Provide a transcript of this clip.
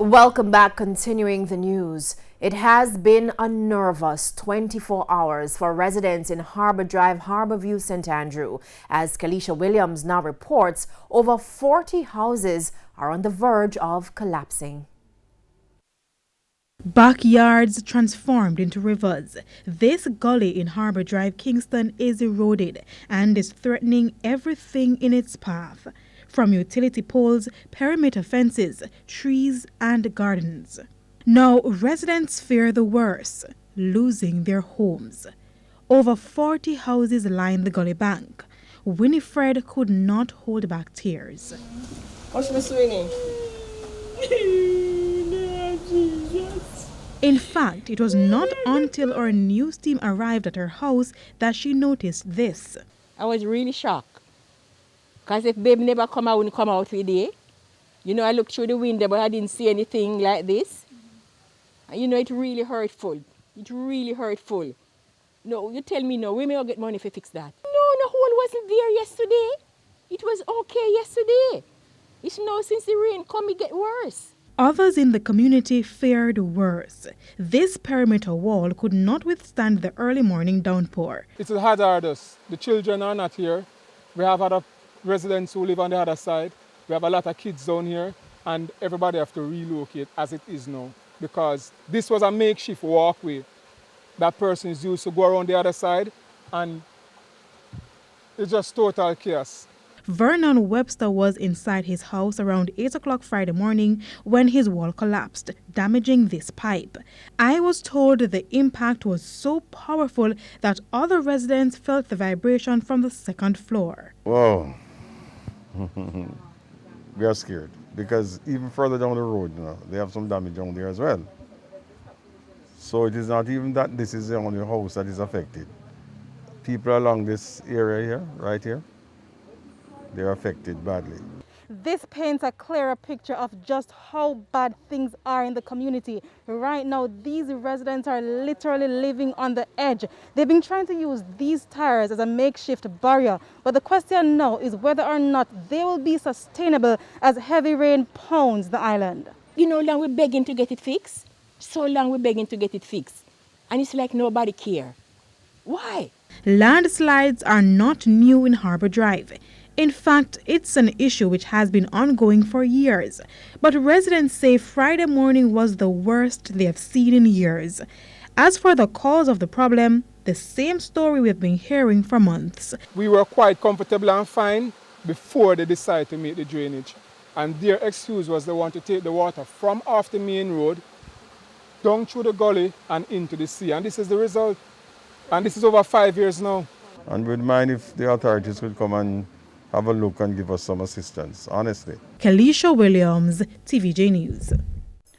Welcome back. Continuing the news. It has been a nervous 24 hours for residents in Harbour Drive, Harbourview, St. Andrew. As Kalisha Williams now reports, over 40 houses are on the verge of collapsing. Backyards transformed into rivers. This gully in Harbour Drive, Kingston is eroded and is threatening everything in its path, from utility poles, perimeter fences, trees and gardens. Now residents fear the worst, losing their homes. Over 40 houses line the gully bank. Winifred could not hold back tears. What's me swinging? In fact, it was not until our news team arrived at her house that she noticed this. I was really shocked. Because if babe never come, I wouldn't come out today. You know, I looked through the window, but I didn't see anything like this. And you know, it's really hurtful. It's really hurtful. No, you tell me no, we may not get money if we fix that. No, the hole wasn't there yesterday. It was okay yesterday. It's now since the rain come, it get worse. Others in the community feared worse. This perimeter wall could not withstand the early morning downpour. It's hazardous. The children are not here. We have other residents who live on the other side. We have a lot of kids down here, and everybody have to relocate as it is now, because this was a makeshift walkway. That person is used to go around the other side, and it's just total chaos. Vernon Webster was inside his house around 8 o'clock Friday morning when his wall collapsed, damaging this pipe. I was told the impact was so powerful that other residents felt the vibration from the second floor. Whoa. We are scared because even further down the road, you know, they have some damage down there as well. So it is not even that this is the only house that is affected. People along this area here, right here, they're affected badly. This paints a clearer picture of just how bad things are in the community. Right now, these residents are literally living on the edge. They've been trying to use these tires as a makeshift barrier, but the question now is whether or not they will be sustainable as heavy rain pounds the island. You know, long we're begging to get it fixed. So long we're begging to get it fixed. And it's like nobody care. Why? Landslides are not new in Harbour Drive. In fact, it's an issue which has been ongoing for years. But residents say Friday morning was the worst they have seen in years. As for the cause of the problem, the same story we've been hearing for months. We were quite comfortable and fine before they decided to make the drainage. And their excuse was they want to take the water from off the main road, down through the gully and into the sea. And this is the result. And this is over 5 years now. And we'd mind if the authorities would come and have a look and give us some assistance, honestly. Kalisha Williams, TVJ News.